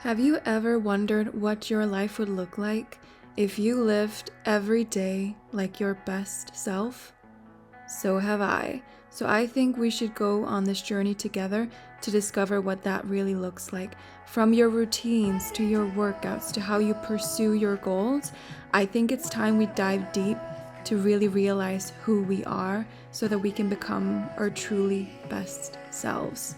Have you ever wondered what your life would look like if you lived every day like your best self? So have I. So I think we should go on this journey together to discover what that really looks like. From your routines to your workouts to how you pursue your goals, I think it's time we dive deep to really realize who we are so that we can become our truly best selves.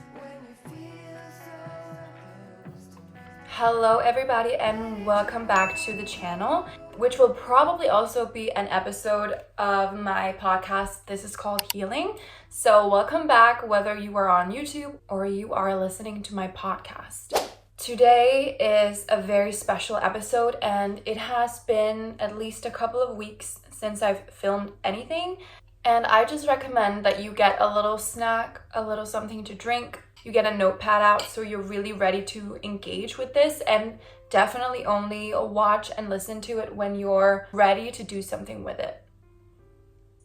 Hello everybody and welcome back to the channel, which will probably also be an episode of my podcast. This is called Healing. So welcome back whether you are on YouTube or you are listening to my podcast. Today is a very special episode and it has been at least a couple of weeks since I've filmed anything. And I just recommend that you get a little snack, a little something to drink. You get a notepad out so you're really ready to engage with this, and definitely only watch and listen to it when you're ready to do something with it.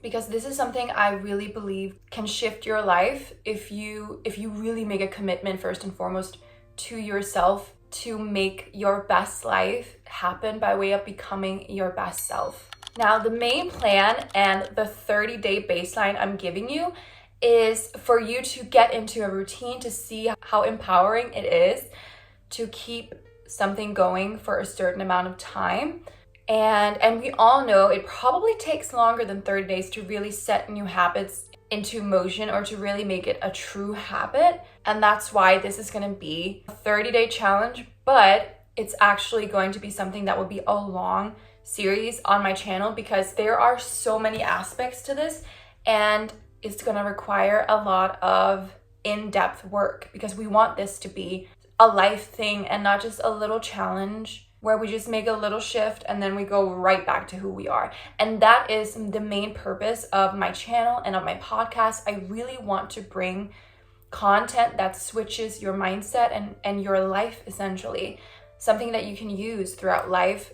Because this is something I really believe can shift your life if you really make a commitment first and foremost to yourself to make your best life happen by way of becoming your best self. Now, the main plan and the 30-day baseline I'm giving you is for you to get into a routine to see how empowering it is to keep something going for a certain amount of time. And we all know it probably takes longer than 30 days to really set new habits into motion or to really make it a true habit. And that's why this is going to be a 30-day challenge, but it's actually going to be something that will be a long series on my channel because there are so many aspects to this, and it's going to require a lot of in-depth work because we want this to be a life thing and not just a little challenge where we just make a little shift and then we go right back to who we are. And that is the main purpose of my channel and of my podcast. I really want to bring content that switches your mindset and your life, essentially. Something that you can use throughout life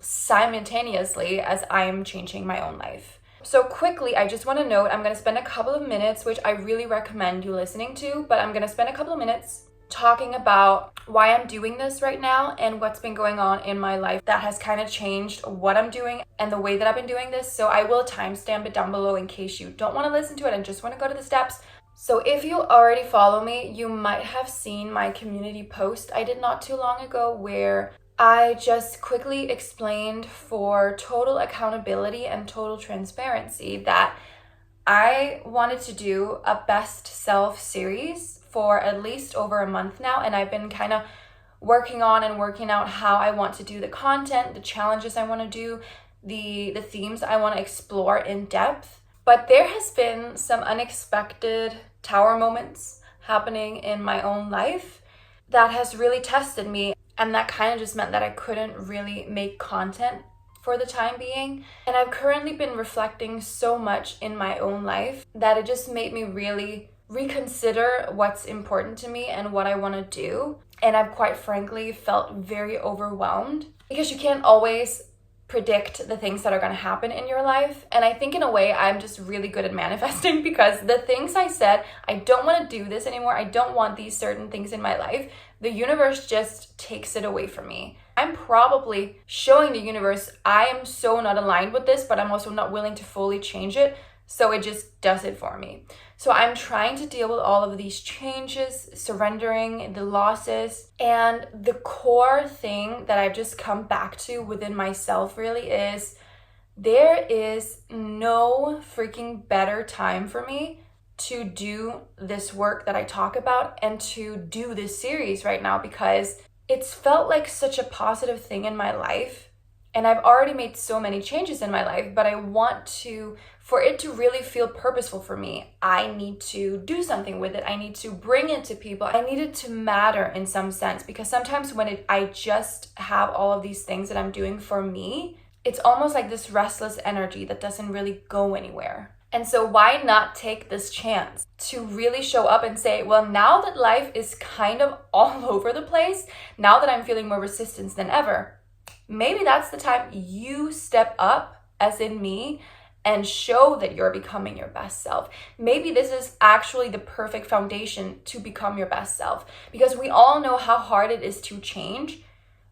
simultaneously as I'm changing my own life. So quickly, I just want to note, I'm going to spend a couple of minutes, which I really recommend you listening to, but I'm going to spend a couple of minutes talking about why I'm doing this right now and what's been going on in my life that has kind of changed what I'm doing and the way that I've been doing this. So I will timestamp it down below in case you don't want to listen to it and just want to go to the steps. So if you already follow me, you might have seen my community post I did not too long ago where I just quickly explained for total accountability and total transparency that I wanted to do a best self series for at least over a month now, and I've been kind of working on and working out how I want to do the content, the challenges I want to do, the themes I want to explore in depth. But there has been some unexpected tower moments happening in my own life that has really tested me. And that kind of just meant that I couldn't really make content for the time being. And I've currently been reflecting so much in my own life that it just made me really reconsider what's important to me and what I want to do. And I've quite frankly felt very overwhelmed because you can't always predict the things that are going to happen in your life. And I think in a way I'm just really good at manifesting because the things I said, I don't want to do this anymore. I don't want these certain things in my life. The universe just takes it away from me. I'm probably showing the universe I am so not aligned with this, but I'm also not willing to fully change it. So it just does it for me. So I'm trying to deal with all of these changes, surrendering the losses. And the core thing that I've just come back to within myself really is there is no freaking better time for me to do this work that I talk about and to do this series right now because it's felt like such a positive thing in my life. And I've already made so many changes in my life, but I want to, for it to really feel purposeful for me, I need to do something with it. I need to bring it to people. I need it to matter in some sense because sometimes when I just have all of these things that I'm doing for me, it's almost like this restless energy that doesn't really go anywhere. And so why not take this chance to really show up and say, well, now that life is kind of all over the place, now that I'm feeling more resistance than ever, maybe that's the time you step up, as in me, and show that you're becoming your best self. Maybe this is actually the perfect foundation to become your best self, because we all know how hard it is to change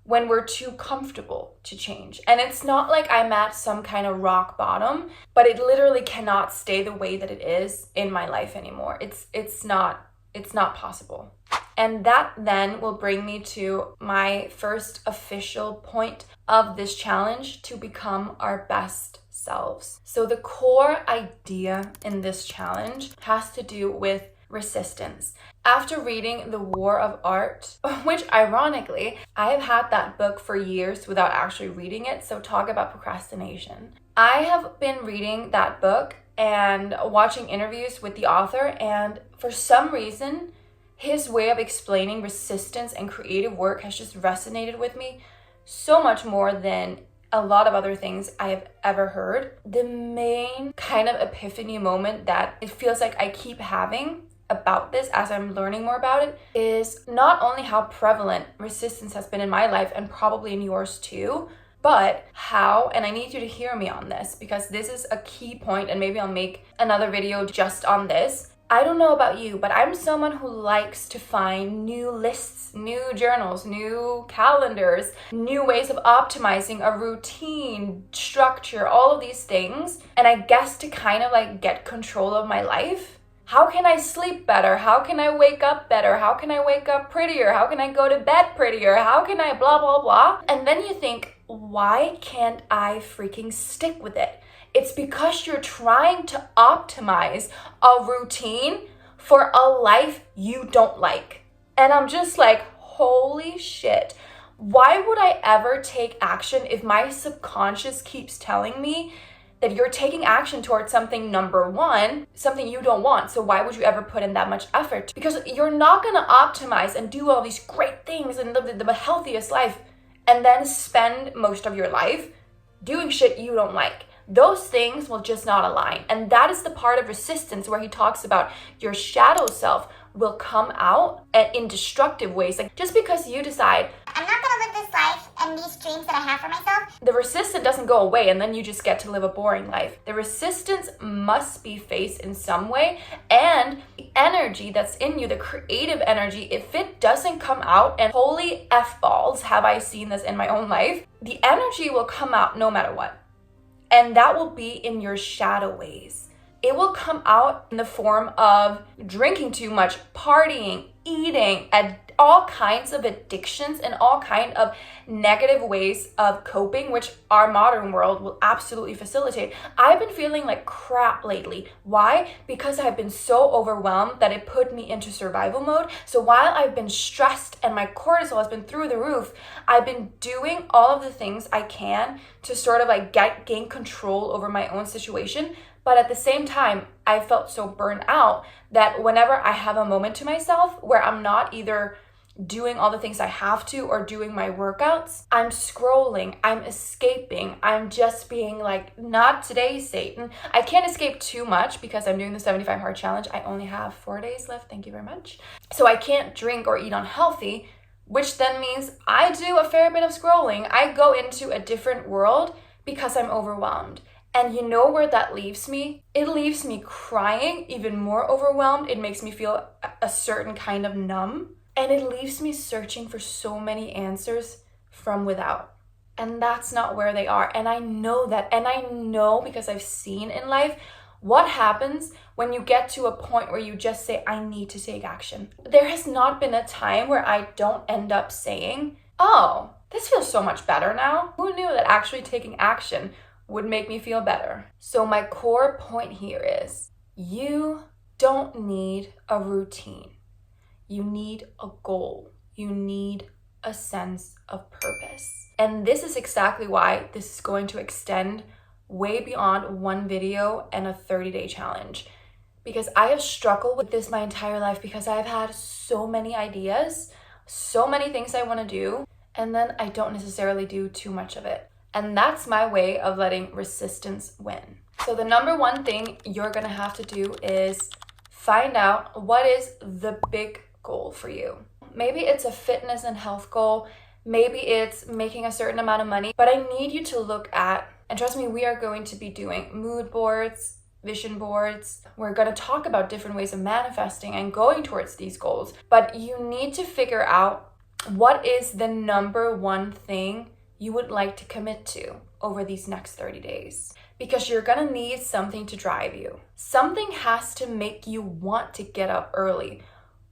when we're too comfortable to change. And it's not like I'm at some kind of rock bottom, but it literally cannot stay the way that it is in my life anymore. It's not possible. And that then will bring me to my first official point of this challenge, to become our best selves. So the core idea in this challenge has to do with resistance. After reading The War of Art, which ironically, I have had that book for years without actually reading it, so talk about procrastination. I have been reading that book and watching interviews with the author, and for some reason, his way of explaining resistance and creative work has just resonated with me so much more than a lot of other things I have ever heard. The main kind of epiphany moment that it feels like I keep having about this as I'm learning more about it is not only how prevalent resistance has been in my life and probably in yours too, but how, and I need you to hear me on this because this is a key point, and maybe I'll make another video just on this. I don't know about you, but I'm someone who likes to find new lists, new journals, new calendars, new ways of optimizing a routine, structure, all of these things. And I guess to kind of like get control of my life. How can I sleep better? How can I wake up better? How can I wake up prettier? How can I go to bed prettier? How can I blah, blah, blah? And then you think, why can't I freaking stick with it? It's because you're trying to optimize a routine for a life you don't like. And I'm just like, holy shit. Why would I ever take action if my subconscious keeps telling me that you're taking action towards something, number one, something you don't want? So why would you ever put in that much effort? Because you're not going to optimize and do all these great things and live the healthiest life and then spend most of your life doing shit you don't like. Those things will just not align. And that is the part of resistance where he talks about your shadow self will come out in destructive ways. Like just because you decide, I'm not gonna live this life and these dreams that I have for myself, the resistance doesn't go away and then you just get to live a boring life. The resistance must be faced in some way, and the energy that's in you, the creative energy, if it doesn't come out, and holy F balls, have I seen this in my own life, the energy will come out no matter what. And that will be in your shadow ways. It will come out in the form of drinking too much, partying, eating, all kinds of addictions and all kind of negative ways of coping, which our modern world will absolutely facilitate. I've been feeling like crap lately. Why? Because I've been so overwhelmed that it put me into survival mode. So while I've been stressed and my cortisol has been through the roof, I've been doing all of the things I can to sort of like gain control over my own situation. But at the same time, I felt so burnt out that whenever I have a moment to myself where I'm not either doing all the things I have to or doing my workouts, I'm scrolling, I'm escaping, I'm just being like, not today, Satan. I can't escape too much because I'm doing the 75 hard challenge. I only have 4 days left, thank you very much. So I can't drink or eat unhealthy, which then means I do a fair bit of scrolling. I go into a different world because I'm overwhelmed. And you know where that leaves me? It leaves me crying, even more overwhelmed. It makes me feel a certain kind of numb. And it leaves me searching for so many answers from without. And that's not where they are. And I know that. And I know because I've seen in life what happens when you get to a point where you just say, I need to take action. There has not been a time where I don't end up saying, oh, this feels so much better now. Who knew that actually taking action would make me feel better? So my core point here is you don't need a routine. You need a goal. You need a sense of purpose. And this is exactly why this is going to extend way beyond one video and a 30-day challenge. Because I have struggled with this my entire life because I've had so many ideas, so many things I want to do, and then I don't necessarily do too much of it. And that's my way of letting resistance win. So the number one thing you're gonna have to do is find out what is the big goal for you. Maybe it's a fitness and health goal. Maybe it's making a certain amount of money. But I need you to look at And trust me, we are going to be doing mood boards, vision boards. We're going to talk about different ways of manifesting and going towards these goals. But you need to figure out what is the number one thing you would like to commit to over these next 30 days. Because you're going to need something to drive you. Something has to make you want to get up early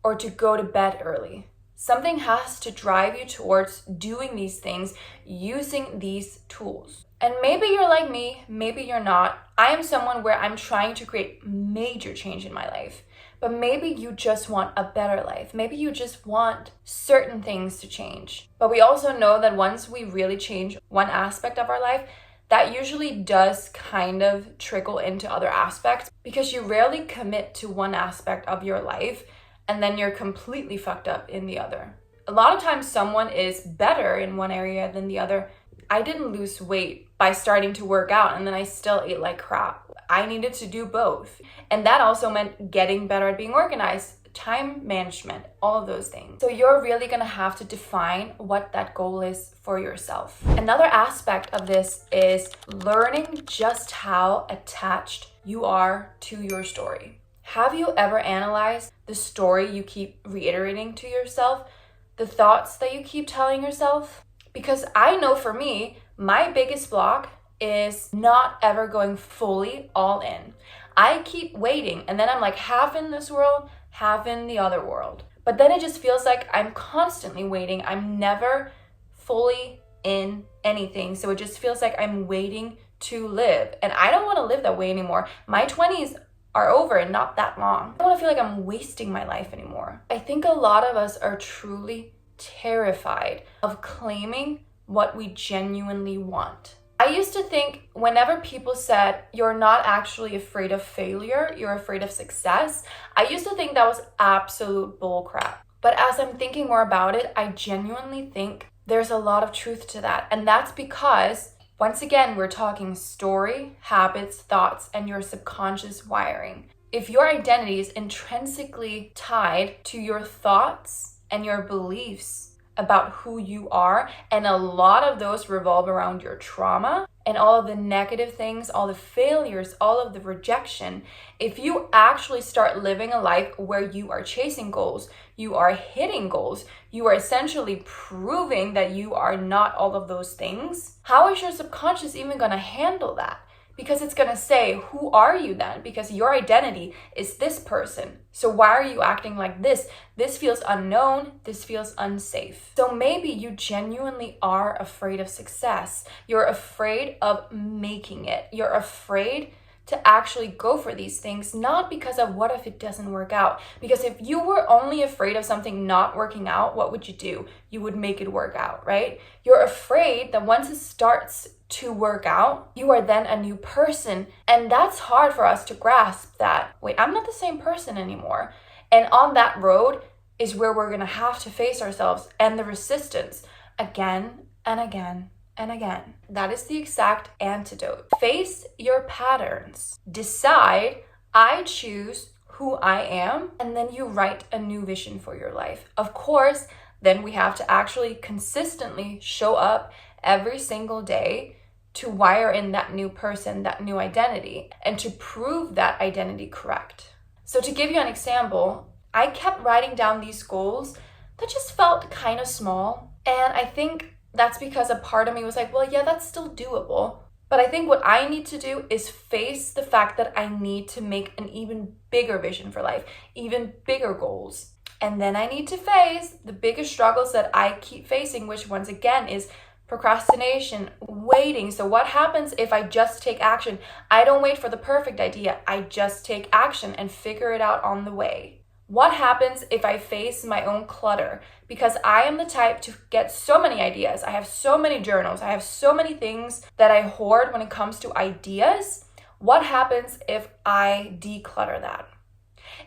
or to go to bed early. Something has to drive you towards doing these things using these tools. And maybe you're like me, maybe you're not. I am someone where I'm trying to create major change in my life. But maybe you just want a better life. Maybe you just want certain things to change. But we also know that once we really change one aspect of our life, that usually does kind of trickle into other aspects because you rarely commit to one aspect of your life and then you're completely fucked up in the other. A lot of times someone is better in one area than the other. I didn't lose weight by starting to work out and then I still ate like crap. I needed to do both. And that also meant getting better at being organized, time management, all of those things. So you're really gonna have to define what that goal is for yourself. Another aspect of this is learning just how attached you are to your story. Have you ever analyzed the story you keep reiterating to yourself, the thoughts that you keep telling yourself? Because I know for me, my biggest block is not ever going fully all in. I keep waiting and then I'm like half in this world, half in the other world. But then it just feels like I'm constantly waiting. I'm never fully in anything. So it just feels like I'm waiting to live. And I don't want to live that way anymore. My 20s are over and not that long. I don't want to feel like I'm wasting my life anymore. I think a lot of us are truly terrified of claiming what we genuinely want. I used to think whenever people said you're not actually afraid of failure, you're afraid of success, I used to think that was absolute bullcrap. But as I'm thinking more about it, I genuinely think there's a lot of truth to that. And that's because, once again, we're talking story, habits, thoughts, and your subconscious wiring. If your identity is intrinsically tied to your thoughts and your beliefs about who you are, and a lot of those revolve around your trauma and all of the negative things, all the failures, all of the rejection. If you actually start living a life where you are chasing goals, you are hitting goals, you are essentially proving that you are not all of those things, how is your subconscious even going to handle that? Because it's going to say, who are you then? Because your identity is this person. So why are you acting like this? This feels unknown. This feels unsafe. So maybe you genuinely are afraid of success. You're afraid of making it. You're afraid to actually go for these things, not because of what if it doesn't work out. Because if you were only afraid of something not working out, what would you do? You would make it work out, right? You're afraid that once it starts to work out, you are then a new person. And that's hard for us to grasp that, wait, I'm not the same person anymore. And on that road is where we're gonna have to face ourselves and the resistance again and again and again. That is the exact antidote. Face your patterns. Decide, I choose who I am, and then you write a new vision for your life. Of course, then we have to actually consistently show up every single day to wire in that new person, that new identity, and to prove that identity correct. So to give you an example, I kept writing down these goals that just felt kind of small. And I think that's because a part of me was like, well, yeah, that's still doable. But I think what I need to do is face the fact that I need to make an even bigger vision for life, even bigger goals. And then I need to face the biggest struggles that I keep facing, which once again is procrastination, waiting. So what happens if I just take action? I don't wait for the perfect idea. I just take action and figure it out on the way. What happens if I face my own clutter? Because I am the type to get so many ideas. I have so many journals. I have so many things that I hoard when it comes to ideas. What happens if I declutter that?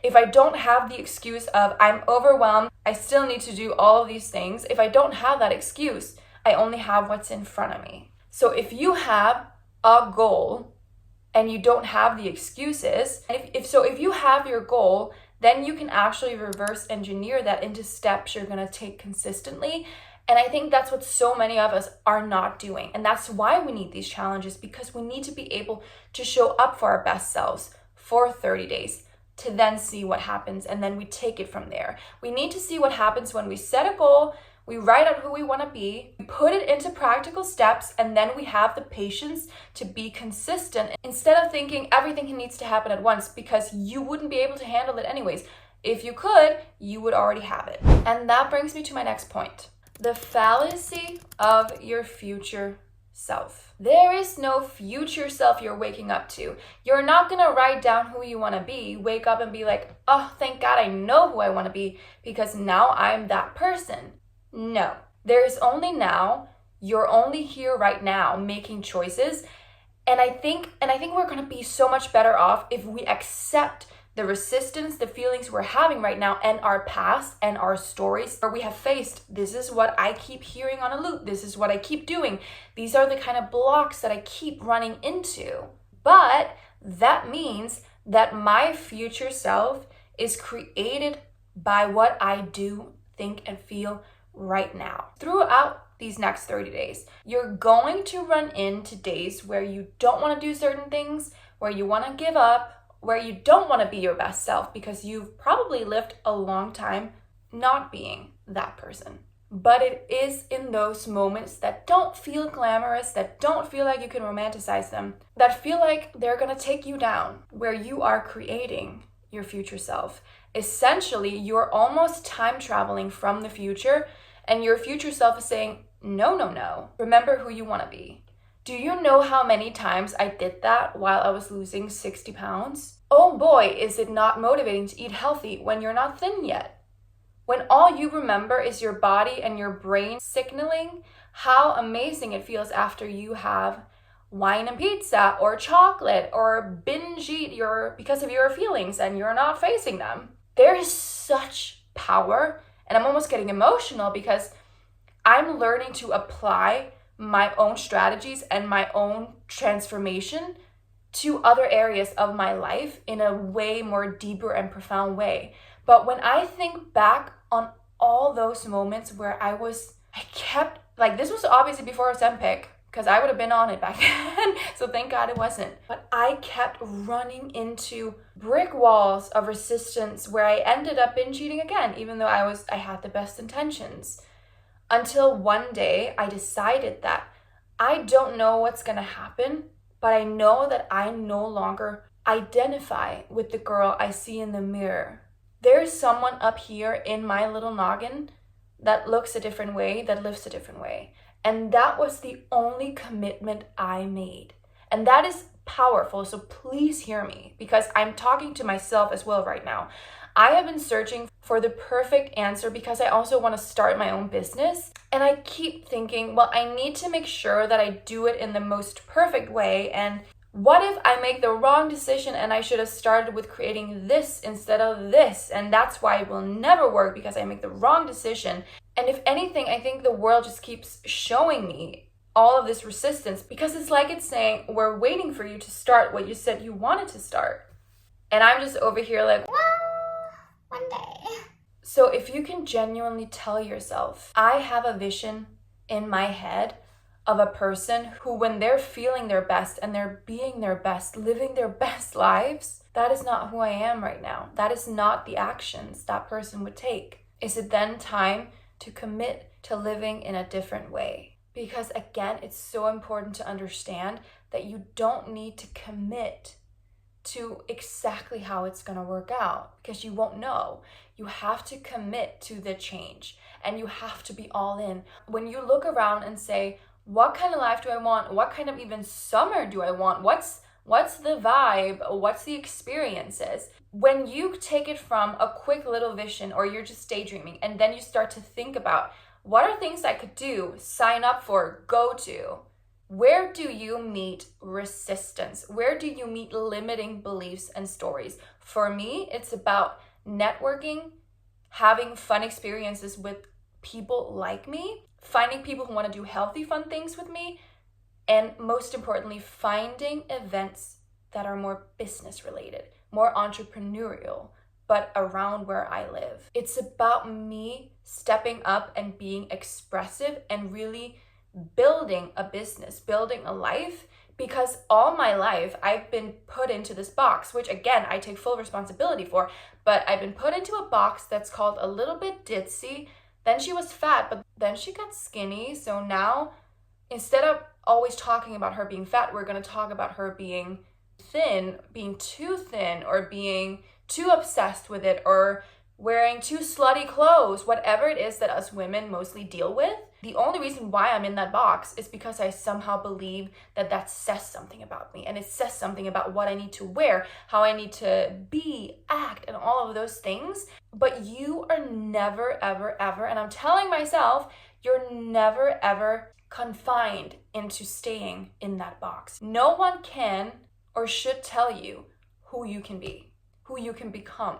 If I don't have the excuse of I'm overwhelmed, I still need to do all of these things. If I don't have that excuse, I only have what's in front of me. So if you have a goal and you don't have the excuses, if you have your goal then you can actually reverse engineer that into steps you're going to take consistently. And I think that's what so many of us are not doing. And that's why we need these challenges, because we need to be able to show up for our best selves for 30 days to then see what happens. And then we take it from there. We need to see what happens when we set a goal, we write out who we want to be, we put it into practical steps, and then we have the patience to be consistent instead of thinking everything needs to happen at once, because you wouldn't be able to handle it anyways. If you could, you would already have it. And that brings me to my next point. The fallacy of your future self. There is no future self you're waking up to. You're not gonna write down who you wanna be, wake up and be like, oh, thank God I know who I wanna be because now I'm that person. No, there is only now. You're only here right now making choices. And I think we're gonna be so much better off if we accept the resistance, the feelings we're having right now, and our past and our stories where we have faced. This is what I keep hearing on a loop. This is what I keep doing. These are the kind of blocks that I keep running into. But that means that my future self is created by what I do, think, and feel right now. Throughout these next 30 days, you're going to run into days where you don't want to do certain things, where you want to give up, where you don't want to be your best self because you've probably lived a long time not being that person. But it is in those moments that don't feel glamorous, that don't feel like you can romanticize them, that feel like they're going to take you down, where you are creating your future self. Essentially, you're almost time traveling from the future, and your future self is saying, no, remember who you want to be. Do you know how many times I did that while I was losing 60 pounds? Oh boy, is it not motivating to eat healthy when you're not thin yet. When all you remember is your body and your brain signaling how amazing it feels after you have wine and pizza or chocolate or binge eat because of your feelings and you're not facing them. There is such power, and I'm almost getting emotional because I'm learning to apply my own strategies and my own transformation to other areas of my life in a way more deeper and profound way. But when I think back on all those moments where this was obviously before Ozempic, because I would have been on it back then, so thank God it wasn't. But I kept running into brick walls of resistance where I ended up binge eating again, even though I had the best intentions. Until one day I decided that I don't know what's gonna happen, but I know that I no longer identify with the girl I see in the mirror. There's someone up here in my little noggin that looks a different way, that lives a different way. And that was the only commitment I made. And that is powerful, so please hear me, because I'm talking to myself as well right now. I have been searching for the perfect answer because I also want to start my own business. And I keep thinking, well, I need to make sure that I do it in the most perfect way. And what if I make the wrong decision and I should have started with creating this instead of this? And that's why it will never work, because I make the wrong decision. And if anything, I think the world just keeps showing me all of this resistance, because it's like it's saying, we're waiting for you to start what you said you wanted to start. And I'm just over here like, one day. So if you can genuinely tell yourself, I have a vision in my head of a person who, when they're feeling their best and they're being their best, living their best lives, that is not who I am right now. That is not the actions that person would take. Is it then time to commit to living in a different way? Because again, it's so important to understand that you don't need to commit to exactly how it's going to work out, because you won't know. You have to commit to the change, and you have to be all in. When you look around and say, what kind of life do I want? What kind of even summer do I want? What's the vibe? What's the experiences? When you take it from a quick little vision, or you're just daydreaming, and then you start to think about, what are things I could do, sign up for, go to? Where do you meet resistance? Where do you meet limiting beliefs and stories? For me, it's about networking, having fun experiences with people like me, finding people who want to do healthy, fun things with me, and most importantly, finding events that are more business related, more entrepreneurial, but around where I live. It's about me stepping up and being expressive and really building a business, building a life, because all my life I've been put into this box, which again, I take full responsibility for, but I've been put into a box that's called a little bit ditzy. Then she was fat, but then she got skinny. So now instead of always talking about her being fat, we're going to talk about her being thin, being too thin, or being too obsessed with it, or wearing too slutty clothes, whatever it is that us women mostly deal with. The only reason why I'm in that box is because I somehow believe that that says something about me, and it says something about what I need to wear, how I need to be, act, and all of those things. But you are never, ever, ever, and I'm telling myself, you're never, ever confined into staying in that box. No one can or should tell you who you can be, who you can become.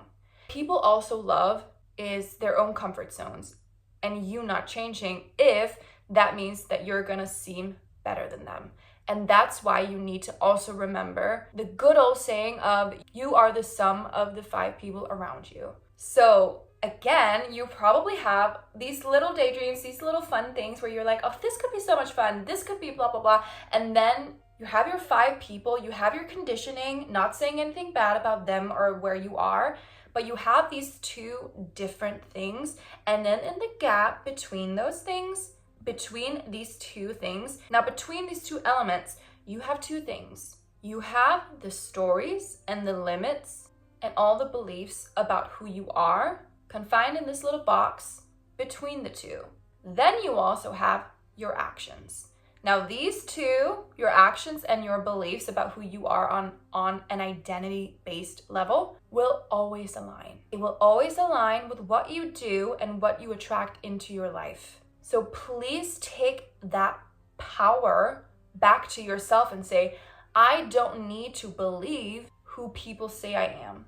People also love is their own comfort zones, and you not changing if that means that you're gonna seem better than them. And that's why you need to also remember the good old saying of you are the sum of the 5 people around you. So again, you probably have these little daydreams, these little fun things where you're like, oh, this could be so much fun, this could be blah, blah, blah. And then you have your 5 people, you have your conditioning, not saying anything bad about them or where you are, but you have these 2 different things. And then in the gap between those things, between these 2 things, now between these 2 elements, you have 2 things. You have the stories and the limits and all the beliefs about who you are confined in this little box between the 2. Then you also have your actions. Now these 2, your actions and your beliefs about who you are on an identity-based level, will always align. It will always align with what you do and what you attract into your life. So please take that power back to yourself and say, I don't need to believe who people say I am.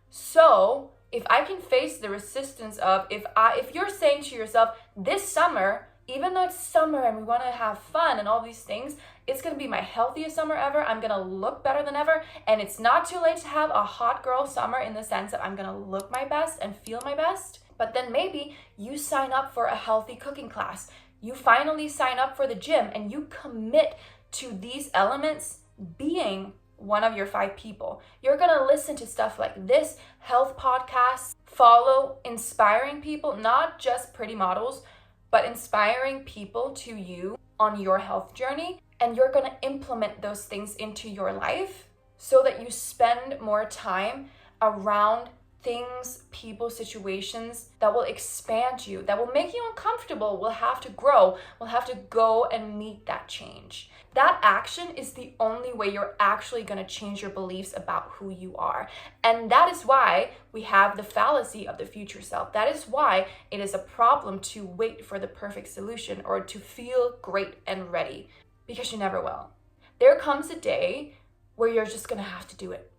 So if I can face the resistance of, if you're saying to yourself, this summer, even though it's summer and we want to have fun and all these things, it's going to be my healthiest summer ever. I'm going to look better than ever. And it's not too late to have a hot girl summer in the sense that I'm going to look my best and feel my best. But then maybe you sign up for a healthy cooking class. You finally sign up for the gym and you commit to these elements being one of your 5 people. You're going to listen to stuff like this, health podcasts, follow inspiring people, not just pretty models, but inspiring people to you on your health journey. And you're going to implement those things into your life so that you spend more time around things, people, situations that will expand you, that will make you uncomfortable, will have to grow, will have to go and meet that change. That action is the only way you're actually going to change your beliefs about who you are. And that is why we have the fallacy of the future self. That is why it is a problem to wait for the perfect solution or to feel great and ready, because you never will. There comes a day where you're just going to have to do it.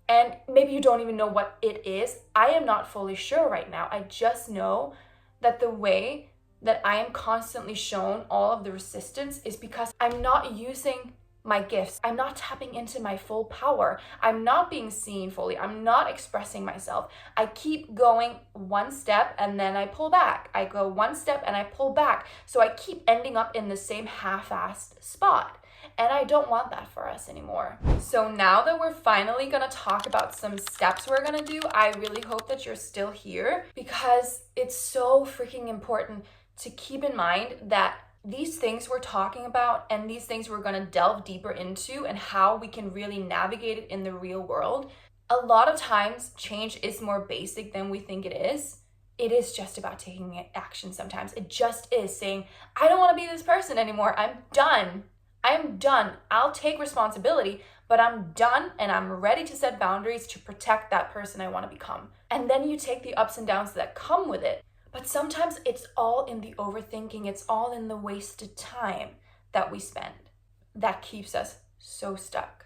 And maybe you don't even know what it is. I am not fully sure right now. I just know that the way that I am constantly shown all of the resistance is because I'm not using my gifts. I'm not tapping into my full power. I'm not being seen fully. I'm not expressing myself. I keep going one step and then I pull back. I go one step and I pull back. So I keep ending up in the same half-assed spot. And I don't want that for us anymore. So now that we're finally gonna talk about some steps we're gonna do, I really hope that you're still here, because it's so freaking important to keep in mind that these things we're talking about and these things we're gonna delve deeper into and how we can really navigate it in the real world, a lot of times change is more basic than we think it is. It is just about taking action sometimes. It just is saying, I don't wanna be this person anymore. I'm done. I'm done. I'll take responsibility, but I'm done and I'm ready to set boundaries to protect that person I want to become. And then you take the ups and downs that come with it. But sometimes it's all in the overthinking. It's all in the wasted time that we spend that keeps us so stuck,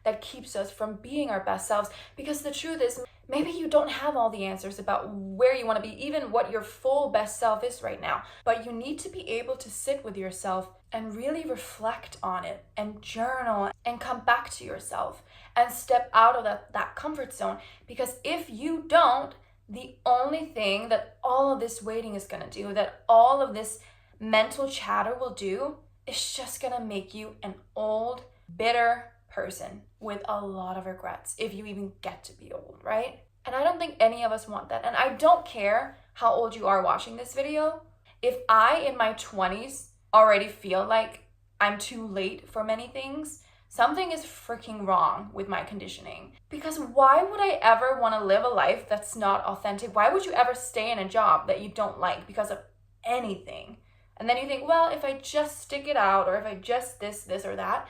that keeps us from being our best selves. Because the truth is, Maybe you don't have all the answers about where you want to be, even what your full best self is right now, but you need to be able to sit with yourself and really reflect on it and journal and come back to yourself and step out of that comfort zone. Because if you don't, the only thing that all of this waiting is going to do, that all of this mental chatter will do, is just going to make you an old, bitter person with a lot of regrets if you even get to be old, right? And I don't think any of us want that. And I don't care how old you are watching this video. If I, in my 20s, already feel like I'm too late for many things, something is freaking wrong with my conditioning. Because why would I ever want to live a life that's not authentic? Why would you ever stay in a job that you don't like because of anything? And then you think, well, if I just stick it out, or if I just this or that,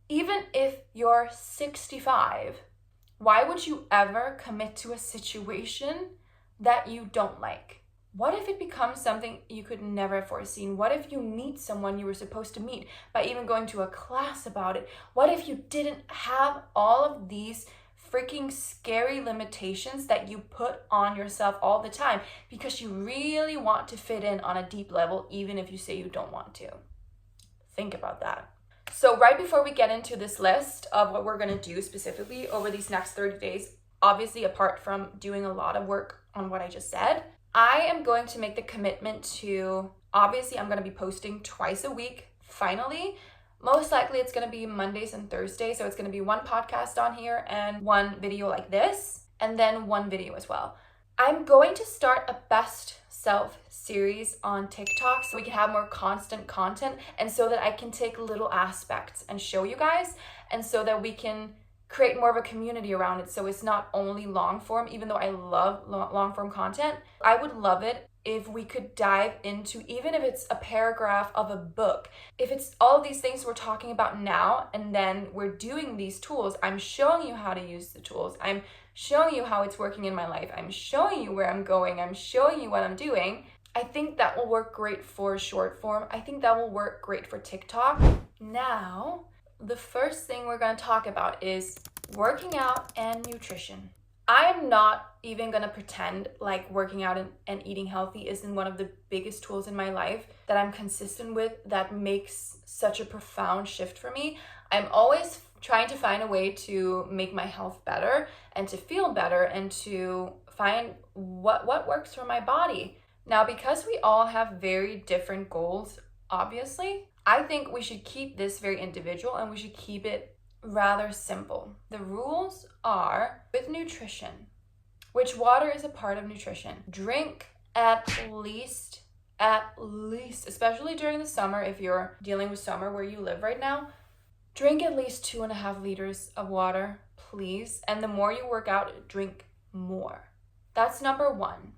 even if you're 65, why would you ever commit to a situation that you don't like? What if it becomes something you could never have foreseen? What if you meet someone you were supposed to meet by even going to a class about it? What if you didn't have all of these freaking scary limitations that you put on yourself all the time because you really want to fit in on a deep level, even if you say you don't want to? Think about that. So right before we get into this list of what we're going to do specifically over these next 30 days, obviously apart from doing a lot of work on what I just said, I am going to make the commitment to, obviously I'm going to be posting twice a week, finally. Most likely it's going to be Mondays and Thursdays, so it's going to be one podcast on here and one video like this, and then one video as well. I'm going to start a best self series on TikTok so we can have more constant content, and so that I can take little aspects and show you guys, and so that we can create more of a community around it. So it's not only long form, even though I love long form content. I would love it if we could dive into, even if it's a paragraph of a book, if it's all of these things we're talking about now, and then we're doing these tools, I'm showing you how to use the tools, I'm showing you how it's working in my life, I'm showing you where I'm going, I'm showing you what I'm doing. I think that will work great for short form. I think that will work great for TikTok. Now, the first thing we're going to talk about is working out and nutrition. I am not even going to pretend like working out and eating healthy isn't one of the biggest tools in my life that I'm consistent with, that makes such a profound shift for me. I'm always trying to find a way to make my health better and to feel better and to find what works for my body. Now, because we all have very different goals, obviously, I think we should keep this very individual and we should keep it rather simple. The rules are, with nutrition, which water is a part of nutrition, drink at least, especially during the summer, if you're dealing with summer where you live right now, drink at least 2.5 liters of water, please. And the more you work out, drink more. That's number one.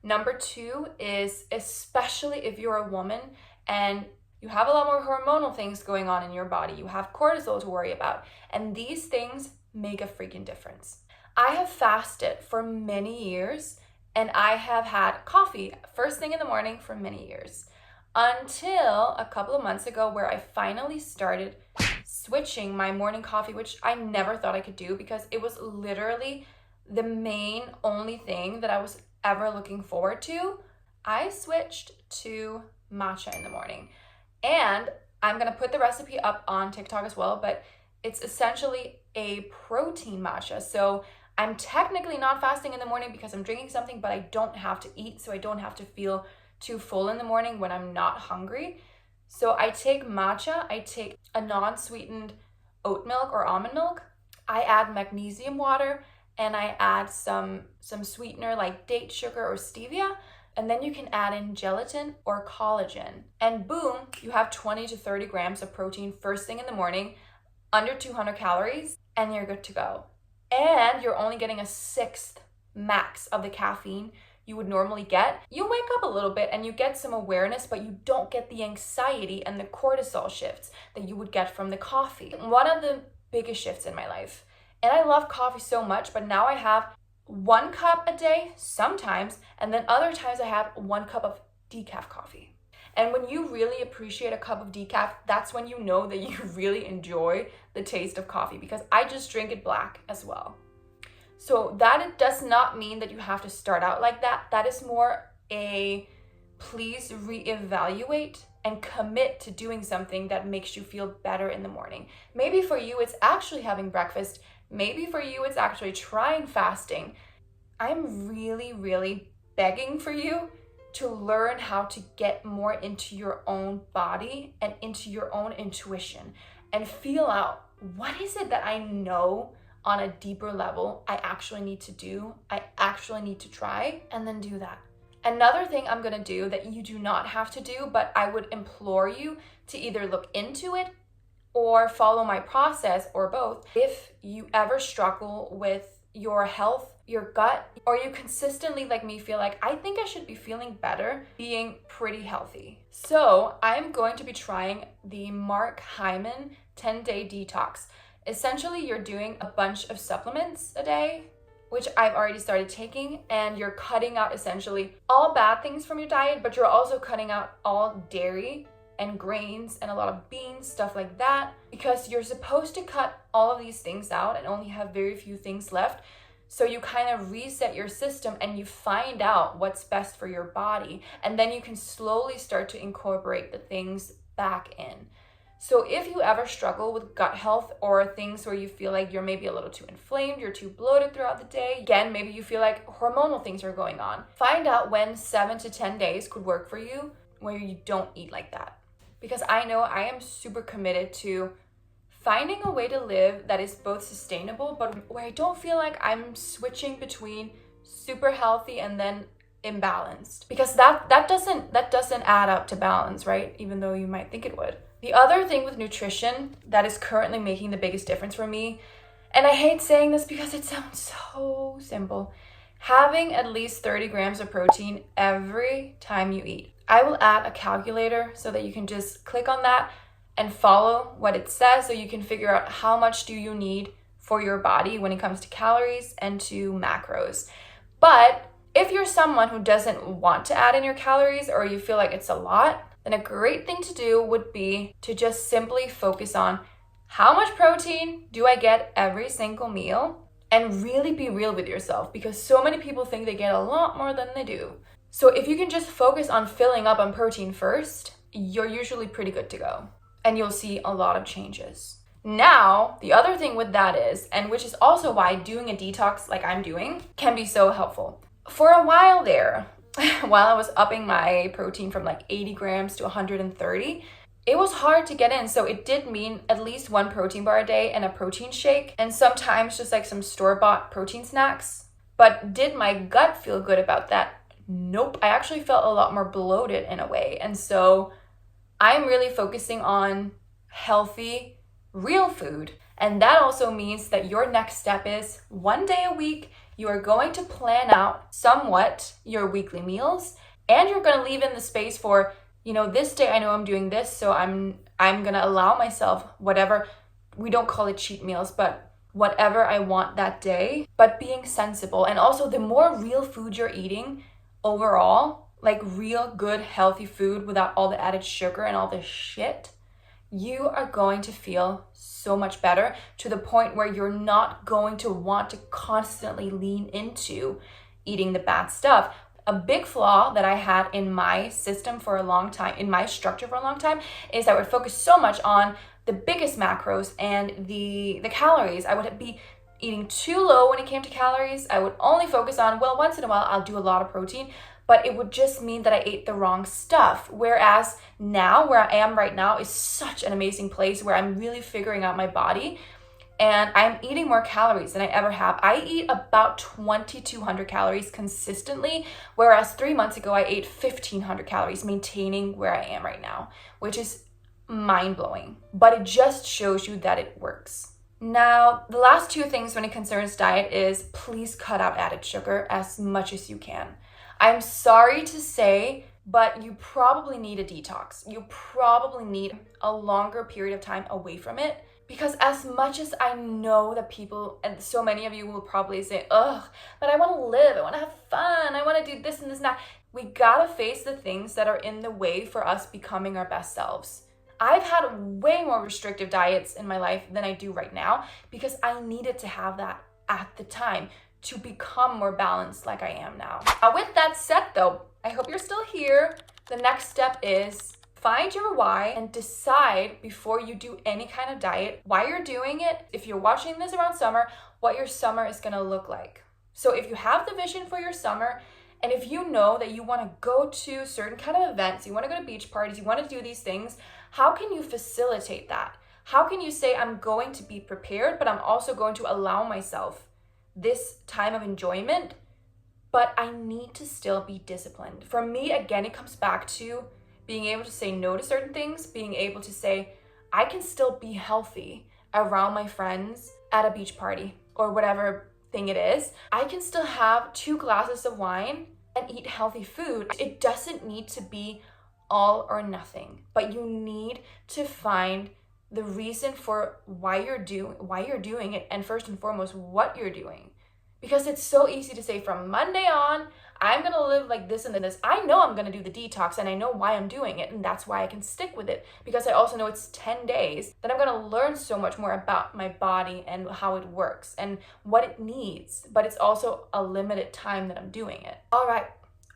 Number two is, especially if you're a woman and you have a lot more hormonal things going on in your body, you have cortisol to worry about, and these things make a freaking difference. I have fasted for many years, and I have had coffee first thing in the morning for many years, until a couple of months ago where I finally started switching my morning coffee, which I never thought I could do because it was literally the main only thing that I was ever looking forward to. I switched to matcha in the morning. And I'm going to put the recipe up on TikTok as well, but it's essentially a protein matcha. So I'm technically not fasting in the morning because I'm drinking something, but I don't have to eat, so I don't have to feel too full in the morning when I'm not hungry. So I take matcha, I take a non-sweetened oat milk or almond milk, I add magnesium water, and I add some sweetener like date sugar or stevia. And then you can add in gelatin or collagen. And boom, you have 20 to 30 grams of protein first thing in the morning, under 200 calories, and you're good to go. And you're only getting a sixth max of the caffeine you would normally get. You wake up a little bit and you get some awareness, but you don't get the anxiety and the cortisol shifts that you would get from the coffee. One of the biggest shifts in my life. And I love coffee so much, but now I have 1 cup a day sometimes, and then other times I have 1 cup of decaf coffee. And when you really appreciate a cup of decaf, that's when you know that you really enjoy the taste of coffee, because I just drink it black as well. So that does not mean that you have to start out like that. That is more a please reevaluate and commit to doing something that makes you feel better in the morning. Maybe for you, it's actually having breakfast. Maybe for you, it's actually trying fasting. I'm really, really begging for you to learn how to get more into your own body and into your own intuition and feel out, what is it that I know on a deeper level I actually need to do, I actually need to try, and then do that. Another thing I'm gonna do that you do not have to do, but I would implore you to either look into it or follow my process, or both. If you ever struggle with your health, your gut, or you consistently, like me, feel like, I think I should be feeling better being pretty healthy. So I'm going to be trying the Mark Hyman 10-day detox. Essentially, you're doing a bunch of supplements a day, which I've already started taking, and you're cutting out essentially all bad things from your diet, but you're also cutting out all dairy and grains and a lot of beans, stuff like that, because you're supposed to cut all of these things out and only have very few things left. So you kind of reset your system and you find out what's best for your body, and then you can slowly start to incorporate the things back in. So if you ever struggle with gut health or things where you feel like you're maybe a little too inflamed, you're too bloated throughout the day, again, maybe you feel like hormonal things are going on, find out when 7 to 10 days could work for you where you don't eat like that. Because I know I am super committed to finding a way to live that is both sustainable, but where I don't feel like I'm switching between super healthy and then imbalanced. Because that doesn't add up to balance, right? Even though you might think it would. The other thing with nutrition that is currently making the biggest difference for me, and I hate saying this because it sounds so simple, having at least 30 grams of protein every time you eat. I will add a calculator so that you can just click on that and follow what it says, so you can figure out how much do you need for your body when it comes to calories and to macros. But if you're someone who doesn't want to add in your calories, or you feel like it's a lot, then a great thing to do would be to just simply focus on how much protein do I get every single meal, and really be real with yourself, because so many people think they get a lot more than they do. So if you can just focus on filling up on protein first, you're usually pretty good to go, and you'll see a lot of changes. Now, the other thing with that is, and which is also why doing a detox like I'm doing can be so helpful. For a while there, while I was upping my protein from like 80 grams to 130, it was hard to get in. So it did mean at least one protein bar a day and a protein shake, and sometimes just like some store-bought protein snacks. But did my gut feel good about that? Nope. I actually felt a lot more bloated in a way. And so I'm really focusing on healthy, real food. And that also means that your next step is 1 day a week, you are going to plan out somewhat your weekly meals, and you're going to leave in the space for, this day I know I'm doing this, so I'm going to allow myself whatever, we don't call it cheat meals, but whatever I want that day, but being sensible. And also, the more real food you're eating overall, like real good healthy food without all the added sugar and all the shit, you are going to feel so much better, to the point where you're not going to want to constantly lean into eating the bad stuff. A big flaw that I had in my system for a long time, in my structure for a long time, is I would focus so much on the biggest macros and the calories. I would be eating too low when it came to calories. I would only focus on, well, once in a while I'll do a lot of protein, but it would just mean that I ate the wrong stuff. Whereas now, where I am right now is such an amazing place where I'm really figuring out my body, and I'm eating more calories than I ever have. I eat about 2,200 calories consistently, whereas 3 months ago I ate 1,500 calories, maintaining where I am right now, which is mind-blowing. But it just shows you that it works. Now, the last two things when it concerns diet is, please cut out added sugar as much as you can. I'm sorry to say, but you probably need a detox. You probably need a longer period of time away from it, because as much as I know that people, and so many of you will probably say, ugh, but I want to live, I want to have fun, I want to do this and this and that. We gotta face the things that are in the way for us becoming our best selves. I've had way more restrictive diets in my life than I do right now, because I needed to have that at the time to become more balanced like I am now. Now, with that said though, I hope you're still here. The next step is find your why and decide before you do any kind of diet why you're doing it. If you're watching this around summer, what your summer is gonna look like. So if you have the vision for your summer, and if you know that you wanna go to certain kind of events, you wanna go to beach parties, you wanna do these things, how can you facilitate that? How can you say, I'm going to be prepared, but I'm also going to allow myself this time of enjoyment, but I need to still be disciplined. For me, again, it comes back to being able to say no to certain things, being able to say, I can still be healthy around my friends at a beach party or whatever thing it is. I can still have 2 glasses of wine and eat healthy food. It doesn't need to be all or nothing, but you need to find the reason for why you're doing it, and first and foremost, what you're doing. Because it's so easy to say from Monday on, I'm gonna live like this and then this. I know I'm gonna do the detox and I know why I'm doing it, and that's why I can stick with it. Because I also know it's 10 days that I'm gonna learn so much more about my body and how it works and what it needs. But it's also a limited time that I'm doing it. All right,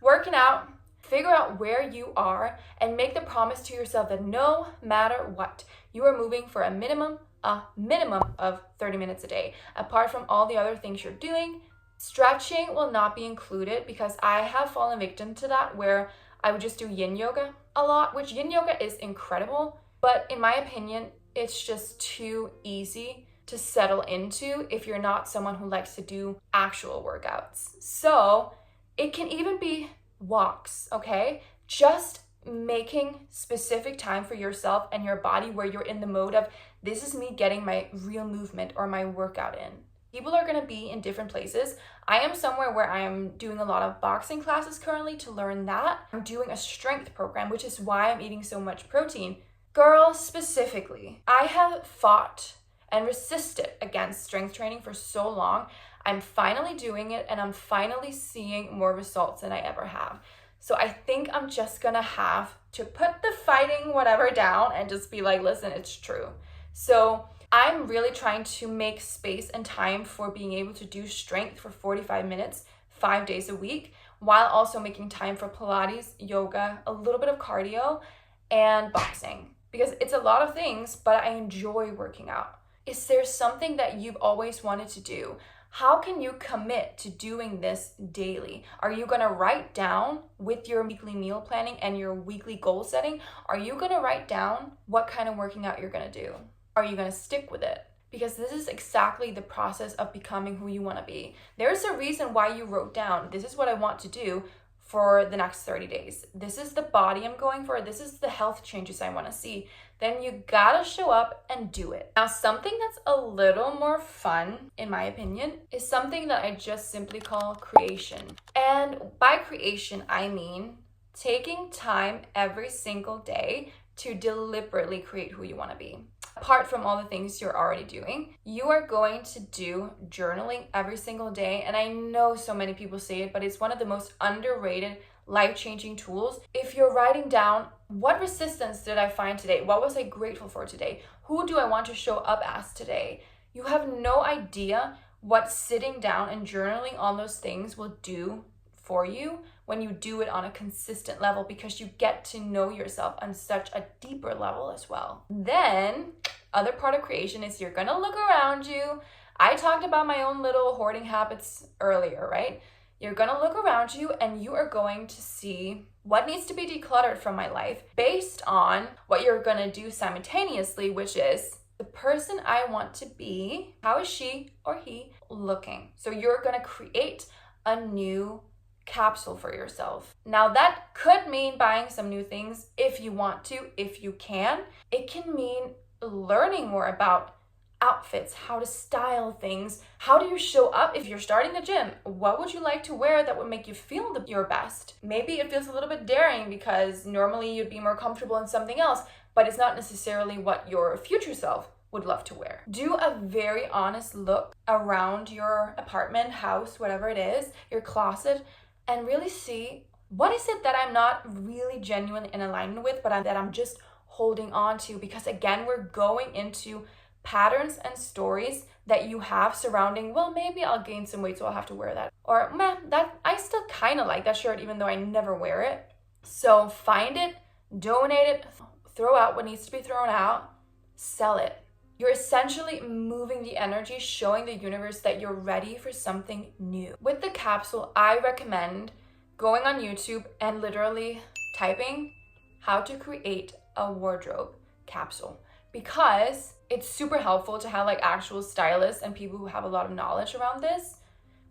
working out, figure out where you are and make the promise to yourself that no matter what, you are moving for a minimum of 30 minutes a day. Apart from all the other things you're doing, stretching will not be included because I have fallen victim to that where I would just do yin yoga a lot, which yin yoga is incredible, but in my opinion, it's just too easy to settle into if you're not someone who likes to do actual workouts. So it can even be walks, okay? Just making specific time for yourself and your body where you're in the mode of, this is me getting my real movement or my workout in. People are gonna be in different places. I am somewhere where I am doing a lot of boxing classes currently to learn that. I'm doing a strength program, which is why I'm eating so much protein. Girls specifically, I have fought and resisted against strength training for so long. I'm finally doing it and I'm finally seeing more results than I ever have. So I think I'm just gonna have to put the fighting whatever down and just be like, listen, it's true. So I'm really trying to make space and time for being able to do strength for 45 minutes, 5 days a week, while also making time for Pilates, yoga, a little bit of cardio, and boxing. Because it's a lot of things, but I enjoy working out. Is there something that you've always wanted to do? How can you commit to doing this daily? Are you gonna write down with your weekly meal planning and your weekly goal setting? Are you gonna write down what kind of working out you're gonna do? Are you gonna stick with it? Because this is exactly the process of becoming who you wanna be. There's a reason why you wrote down, this is what I want to do for the next 30 days. This is the body I'm going for. This is the health changes I wanna see. Then you gotta show up and do it. Now, something that's a little more fun, in my opinion, is something that I just simply call creation. And by creation, I mean taking time every single day to deliberately create who you wanna be. Apart from all the things you're already doing, you are going to do journaling every single day. And I know so many people say it, but it's one of the most underrated life-changing tools. If you're writing down, what resistance did I find today? What was I grateful for today? Who do I want to show up as today? You have no idea what sitting down and journaling on those things will do for you when you do it on a consistent level, because you get to know yourself on such a deeper level as well. Then, other part of creation is you're gonna look around you. I talked about my own little hoarding habits earlier, right? You're gonna look around you and you are going to see what needs to be decluttered from my life based on what you're gonna do simultaneously, which is the person I want to be, how is she or he looking? So you're gonna create a new capsule for yourself. Now that could mean buying some new things if you want to, if you can. It can mean learning more about outfits, how to style things. How do you show up if you're starting the gym? What would you like to wear that would make you feel your best? Maybe it feels a little bit daring because normally you'd be more comfortable in something else, but it's not necessarily what your future self would love to wear. Do a very honest look around your apartment, house, whatever it is, your closet, and really see what is it that I'm not really genuine in alignment with, but that I'm just holding on to. Because again, we're going into patterns and stories that you have surrounding, well, maybe I'll gain some weight, so I'll have to wear that. Or, man, that I still kind of like that shirt, even though I never wear it. So find it, donate it, throw out what needs to be thrown out, sell it. You're essentially moving the energy, showing the universe that you're ready for something new. With the capsule, I recommend going on YouTube and literally typing how to create a wardrobe capsule, because it's super helpful to have like actual stylists and people who have a lot of knowledge around this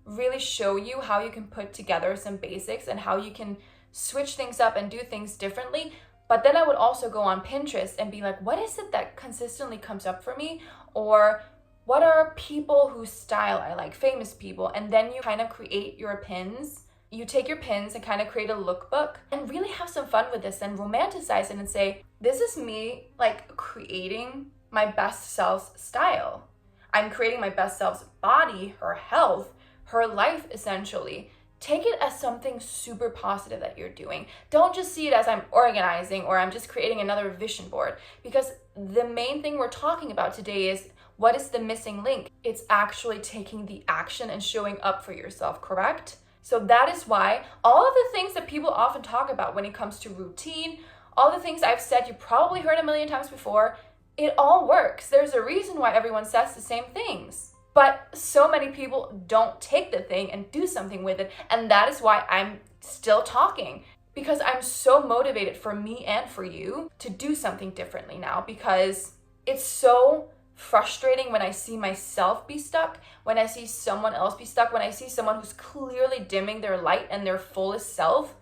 really show you how you can put together some basics and how you can switch things up and do things differently. But then I would also go on Pinterest and be like, what is it that consistently comes up for me? Or what are people whose style I like, famous people? And then you kind of create your pins. You take your pins and kind of create a lookbook and really have some fun with this and romanticize it and say, this is me like creating my best self's style. I'm creating my best self's body, her health, her life essentially. Take it as something super positive that you're doing. Don't just see it as I'm organizing or I'm just creating another vision board, because the main thing we're talking about today is what is the missing link? It's actually taking the action and showing up for yourself, correct? So that is why all of the things that people often talk about when it comes to routine, all the things I've said, you probably heard a million times before, it all works. There's a reason why everyone says the same things. But so many people don't take the thing and do something with it. And that is why I'm still talking, because I'm so motivated for me and for you to do something differently now, because it's so frustrating when I see myself be stuck, when I see someone else be stuck, when I see someone who's clearly dimming their light and their fullest self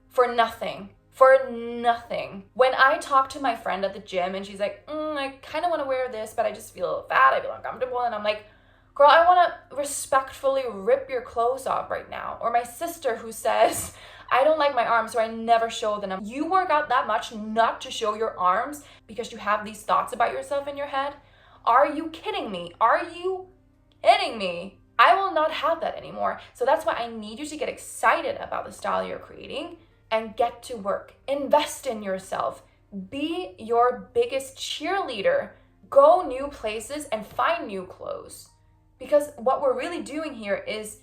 for nothing. When I talk to my friend at the gym and she's like, I kind of want to wear this, but I just feel fat, I feel uncomfortable. And I'm like, girl, I want to respectfully rip your clothes off right now. Or my sister who says, I don't like my arms, so I never show them. You work out that much not to show your arms because you have these thoughts about yourself in your head? Are you kidding me? Are you kidding me? I will not have that anymore. So that's why I need you to get excited about the style you're creating and get to work. Invest in yourself. Be your biggest cheerleader. Go new places and find new clothes. Because what we're really doing here is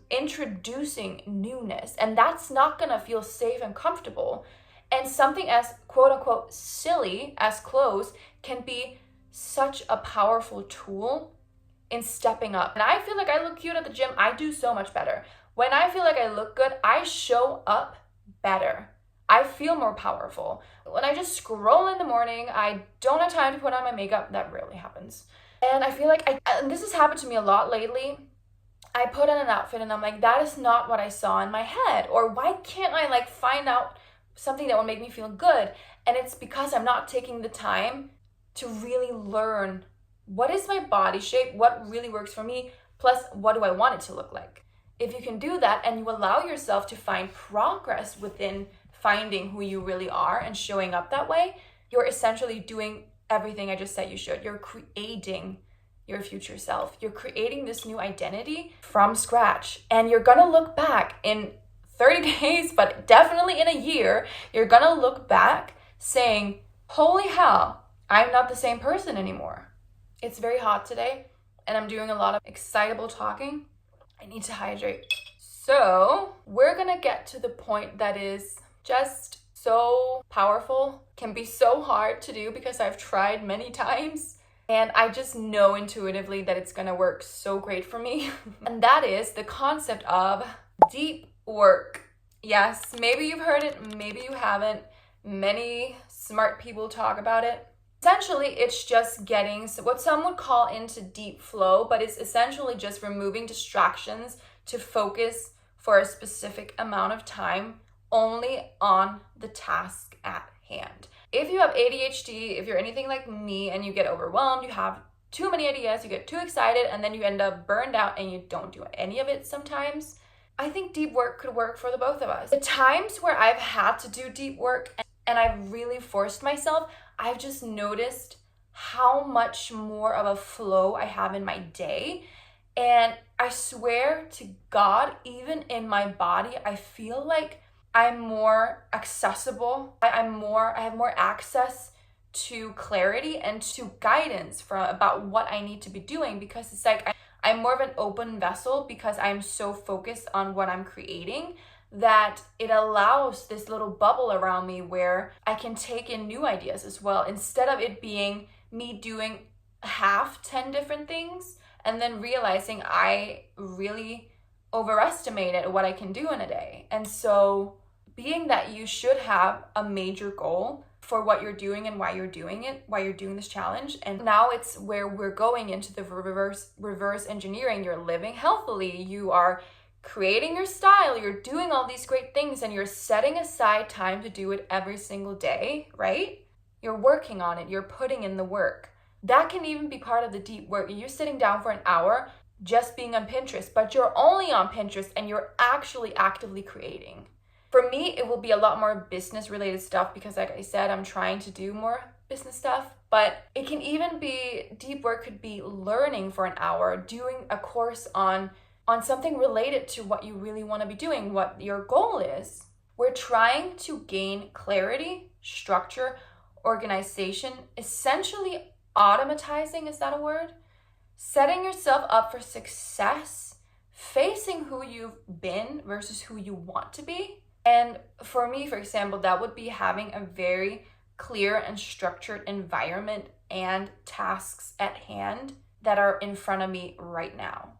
introducing newness, and that's not gonna feel safe and comfortable. And something as quote unquote silly as clothes can be such a powerful tool in stepping up. And I feel like I look cute at the gym, I do so much better. When I feel like I look good, I show up better. I feel more powerful. When I just scroll in the morning, I don't have time to put on my makeup. That rarely happens. And I feel like, and this has happened to me a lot lately, I put on an outfit and I'm like, that is not what I saw in my head. Or why can't I like find out something that will make me feel good? And it's because I'm not taking the time to really learn what is my body shape, what really works for me, plus what do I want it to look like. If you can do that and you allow yourself to find progress within finding who you really are and showing up that way, you're essentially doing everything I just said you should. You're creating your future self. You're creating this new identity from scratch. And you're gonna look back in 30 days, but definitely in a year, you're gonna look back saying, holy hell, I'm not the same person anymore. It's very hot today and I'm doing a lot of excitable talking. I need to hydrate. So we're gonna get to the point that is just so powerful, can be so hard to do because I've tried many times. And I just know intuitively that it's gonna work so great for me. And that is the concept of deep work. Yes, maybe you've heard it, maybe you haven't. Many smart people talk about it. Essentially, it's just getting what some would call into deep flow, but it's essentially just removing distractions to focus for a specific amount of time only on the task at hand. If you have ADHD, if you're anything like me and you get overwhelmed, you have too many ideas, you get too excited, and then you end up burned out and you don't do any of it sometimes, I think deep work could work for the both of us. The times where I've had to do deep work and I've really forced myself, I've just noticed how much more of a flow I have in my day. And I swear to God, even in my body, I feel like I'm more accessible. I have more access to clarity and to guidance about what I need to be doing, because it's like I'm more of an open vessel because I'm so focused on what I'm creating that it allows this little bubble around me where I can take in new ideas as well, instead of it being me doing 10 different things and then realizing I really overestimated what I can do in a day. And so being that you should have a major goal for what you're doing and why you're doing it, why you're doing this challenge. And now it's where we're going into the reverse engineering. You're living healthily, you are creating your style, you're doing all these great things, and you're setting aside time to do it every single day, right? You're working on it, you're putting in the work. That can even be part of the deep work. You're sitting down for an hour just being on Pinterest, but you're only on Pinterest and you're actually actively creating. For me, it will be a lot more business related stuff because, like I said, I'm trying to do more business stuff. But it can even be, deep work could be learning for an hour, doing a course on something related to what you really want to be doing, what your goal is. We're trying to gain clarity, structure, organization, essentially automatizing, is that a word? Setting yourself up for success, facing who you've been versus who you want to be. And for me, for example, that would be having a very clear and structured environment and tasks at hand that are in front of me right now.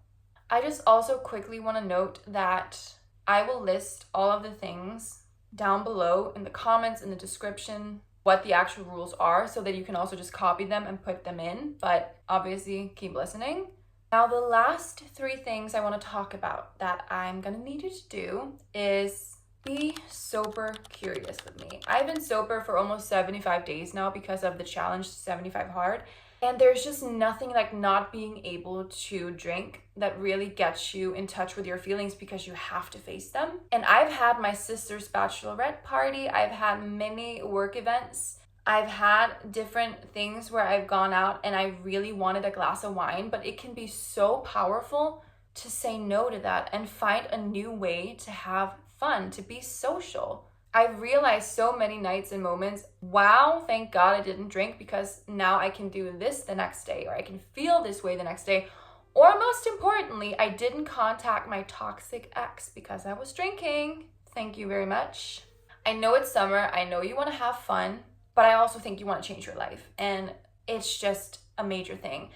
I just also quickly want to note that I will list all of the things down below in the comments, in the description, what the actual rules are, so that you can also just copy them and put them in, but obviously keep listening. Now, the last 3 things I want to talk about that I'm gonna need you to do is be sober curious with me. I've been sober for almost 75 days now because of the challenge 75 hard. And there's just nothing like not being able to drink that really gets you in touch with your feelings, because you have to face them. And I've had my sister's bachelorette party. I've had many work events. I've had different things where I've gone out and I really wanted a glass of wine, but it can be so powerful to say no to that and find a new way to have fun, to be social. I've realized so many nights and moments, wow, thank God I didn't drink, because now I can do this the next day, or I can feel this way the next day. Or most importantly, I didn't contact my toxic ex because I was drinking. Thank you very much. I know it's summer, I know you want to have fun, but I also think you want to change your life. And it's just a major thing.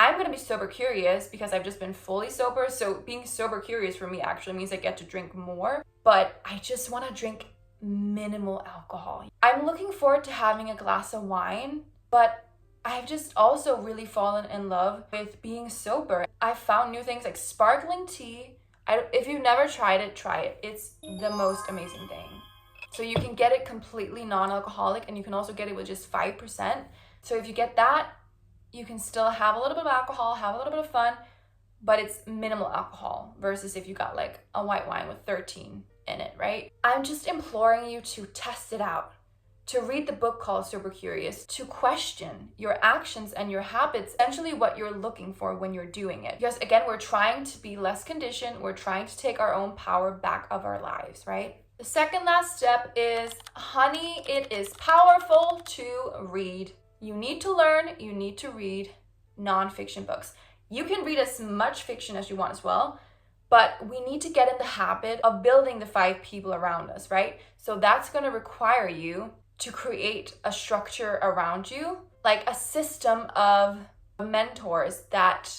I'm going to be sober curious because I've just been fully sober. So being sober curious for me actually means I get to drink more, but I just want to drink minimal alcohol. I'm looking forward to having a glass of wine, but I've just also really fallen in love with being sober. I've found new things like sparkling tea. If you've never tried it, try it. It's the most amazing thing. So you can get it completely non-alcoholic, and you can also get it with just 5%. So if you get that, you can still have a little bit of alcohol, have a little bit of fun, but it's minimal alcohol versus if you got like a white wine with 13 in it, right? I'm just imploring you to test it out, to read the book called Sober Curious, to question your actions and your habits, essentially what you're looking for when you're doing it. Because again, we're trying to be less conditioned, we're trying to take our own power back of our lives, right? The second last step is, honey, it is powerful to read. You need to learn, you need to read nonfiction books. You can read as much fiction as you want as well, but we need to get in the habit of building the 5 people around us, right? So that's going to require you to create a structure around you, like a system of mentors that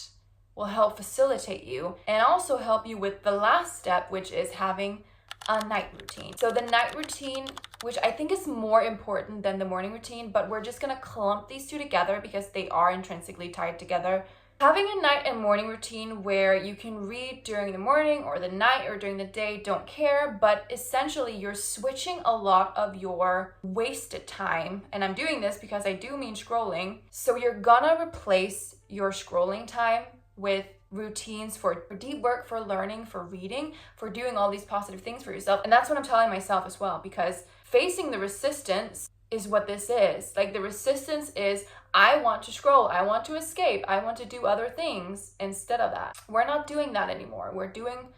will help facilitate you and also help you with the last step, which is having a night routine. So the night routine, which I think is more important than the morning routine, but we're just gonna clump these 2 together because they are intrinsically tied together. Having a night and morning routine where you can read during the morning or the night or during the day, don't care, but essentially you're switching a lot of your wasted time. And I'm doing this because I do mean scrolling. So you're gonna replace your scrolling time with routines for deep work, for learning, for reading, for doing all these positive things for yourself. And that's what I'm telling myself as well, because facing the resistance is what this is. Like the resistance is, I want to scroll, I want to escape, I want to do other things instead of that. We're not doing that anymore. We're doing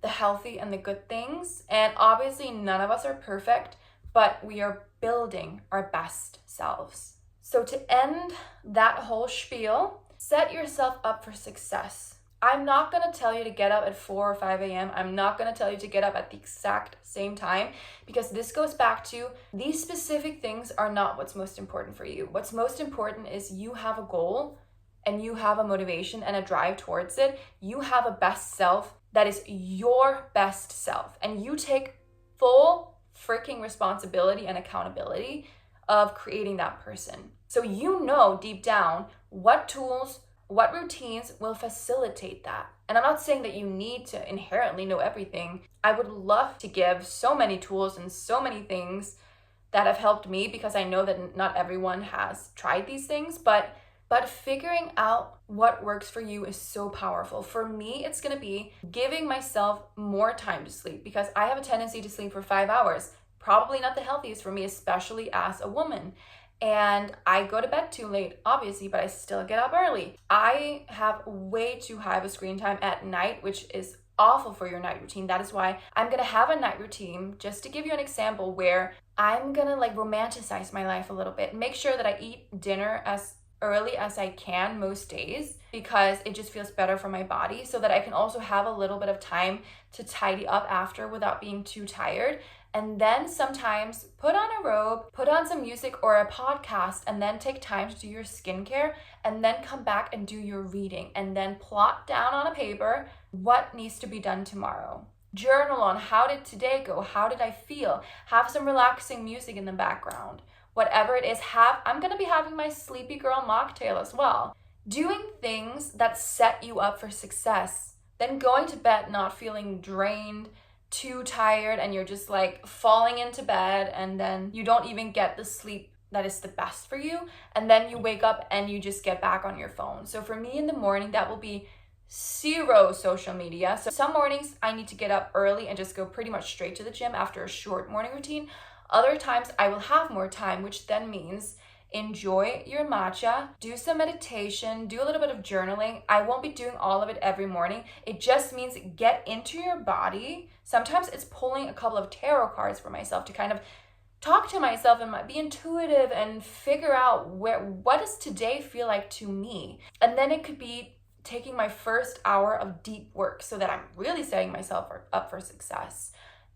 the healthy and the good things. And obviously none of us are perfect, but we are building our best selves. So to end that whole spiel, set yourself up for success. I'm not going to tell you to get up at 4 or 5 a.m. I'm not going to tell you to get up at the exact same time, because this goes back to these specific things are not what's most important for you. What's most important is you have a goal and you have a motivation and a drive towards it. You have a best self that is your best self, and you take full freaking responsibility and accountability of creating that person. So you know deep down what tools, what routines will facilitate that. And I'm not saying that you need to inherently know everything. I would love to give so many tools and so many things that have helped me, because I know that not everyone has tried these things, but figuring out what works for you is so powerful. For me, it's gonna be giving myself more time to sleep, because I have a tendency to sleep for 5 hours. Probably not the healthiest for me, especially as a woman. And I go to bed too late, obviously, but I still get up early. I have way too high of a screen time at night, which is awful for your night routine. That is why I'm gonna have a night routine, just to give you an example, where I'm gonna romanticize my life a little bit. Make sure that I eat dinner as early as I can most days, because it just feels better for my body, so that I can also have a little bit of time to tidy up after without being too tired. And then sometimes put on a robe, put on some music or a podcast, and then take time to do your skincare, and then come back and do your reading, and then plot down on a paper what needs to be done tomorrow. Journal on how did today go? How did I feel? Have some relaxing music in the background. Whatever it is, I'm gonna be having my sleepy girl mocktail as well. Doing things that set you up for success. Then going to bed not feeling drained, too tired, and you're just falling into bed, and then you don't even get the sleep that is the best for you. And then you wake up and you just get back on your phone. So for me in the morning, that will be 0 social media. So some mornings I need to get up early and just go pretty much straight to the gym after a short morning routine. Other times I will have more time, which then means enjoy your matcha, do some meditation, do a little bit of journaling. I won't be doing all of it every morning. It just means get into your body. Sometimes it's pulling a couple of tarot cards for myself to kind of talk to myself and be intuitive and figure out what does today feel like to me. And then it could be taking my first hour of deep work, so that I'm really setting myself up for success.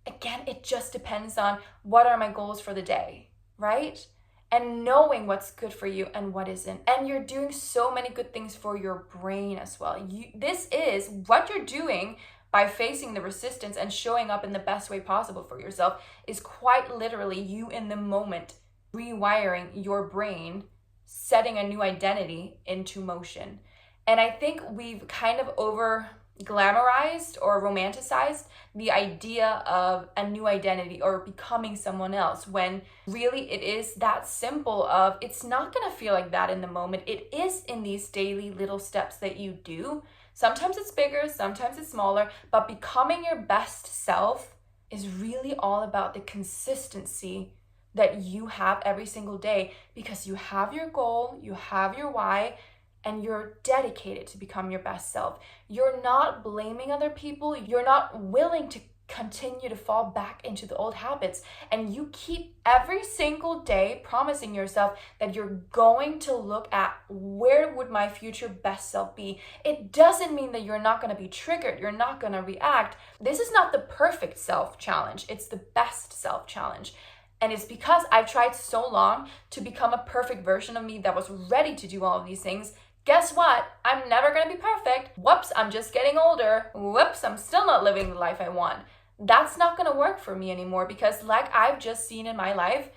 Again, it just depends on what are my goals for the day, right? And knowing what's good for you and what isn't. And you're doing so many good things for your brain as well. This is what you're doing by facing the resistance and showing up in the best way possible for yourself, is quite literally you in the moment, rewiring your brain, setting a new identity into motion. And I think we've kind of over glamorized or romanticized the idea of a new identity or becoming someone else, when really it is that simple of it's not going to feel like that in the moment. It is in these daily little steps that you do. Sometimes it's bigger, sometimes it's smaller, but becoming your best self is really all about the consistency that you have every single day, because you have your goal, you have your why, and you're dedicated to become your best self. You're not blaming other people. You're not willing to continue to fall back into the old habits. And you keep every single day promising yourself that you're going to look at where would my future best self be. It doesn't mean that you're not going to be triggered. You're not going to react. This is not the perfect self challenge. It's the best self challenge. And it's because I've tried so long to become a perfect version of me that was ready to do all of these things. Guess what? I'm never going to be perfect. Whoops, I'm just getting older. Whoops, I'm still not living the life I want. That's not going to work for me anymore, because like I've just seen in my life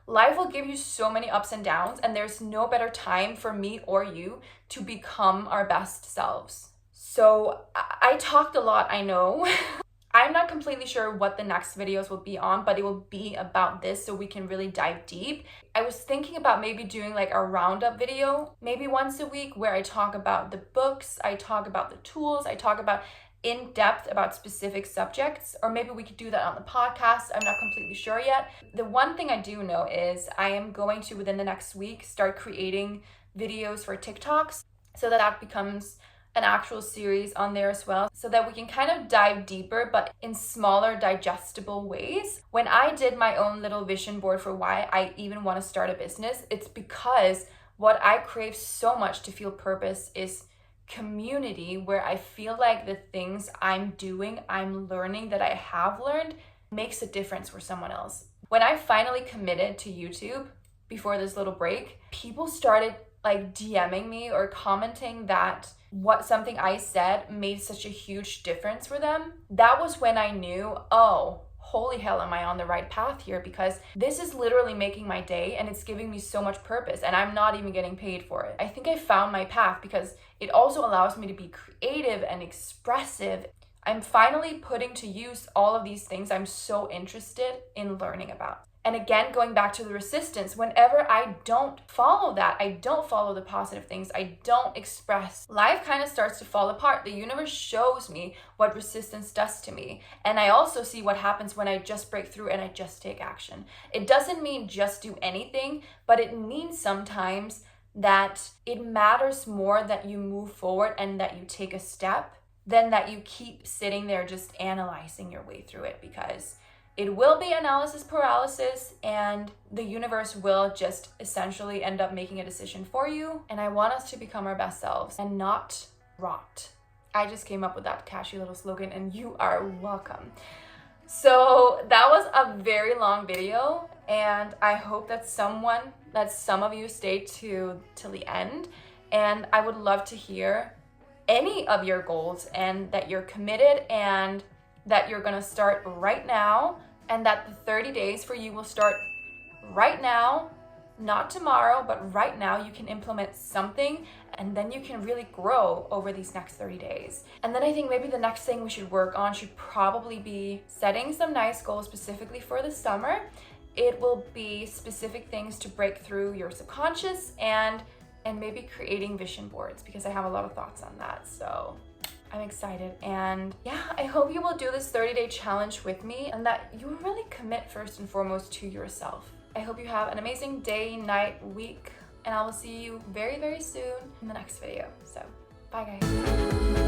will give you so many ups and downs, and there's no better time for me or you to become our best selves. So I talked a lot, I know. I'm not completely sure what the next videos will be on, but it will be about this so we can really dive deep. I was thinking about maybe doing like a roundup video, maybe once a week, where I talk about the books, I talk about the tools, I talk about in depth about specific subjects, or maybe we could do that on the podcast. I'm not completely sure yet. The one thing I do know is I am going to, within the next week, start creating videos for TikToks so that becomes an actual series on there as well so that we can kind of dive deeper but in smaller digestible ways. When I did my own little vision board for why I even want to start a business, it's because what I crave so much to feel purpose is community, where I feel like the things I'm doing, I'm learning, that I have learned makes a difference for someone else. When I finally committed to YouTube before this little break, people started like DMing me or commenting that what something I said made such a huge difference for them. That was when I knew, oh, holy hell, am I on the right path here? Because this is literally making my day and it's giving me so much purpose and I'm not even getting paid for it. I think I found my path because it also allows me to be creative and expressive. I'm finally putting to use all of these things I'm so interested in learning about. And again, going back to the resistance, whenever I don't follow that, I don't follow the positive things, I don't express, life kind of starts to fall apart. The universe shows me what resistance does to me. And I also see what happens when I just break through and I just take action. It doesn't mean just do anything, but it means sometimes that it matters more that you move forward and that you take a step than that you keep sitting there just analyzing your way through it, because it will be analysis paralysis and the universe will just essentially end up making a decision for you. And I want us to become our best selves and not rot. I just came up with that catchy little slogan and you are welcome. So that was a very long video and I hope that some of you stayed till the end. And I would love to hear any of your goals and that you're committed and that you're gonna start right now, and that the 30 days for you will start right now, not tomorrow, but right now. You can implement something and then you can really grow over these next 30 days. And then I think maybe the next thing we should work on should probably be setting some nice goals specifically for the summer. It will be specific things to break through your subconscious and maybe creating vision boards, because I have a lot of thoughts on that. So I'm excited, and yeah, I hope you will do this 30-day challenge with me and that you really commit first and foremost to yourself. I hope you have an amazing day, night, week, and I will see you very, very soon in the next video. So bye guys.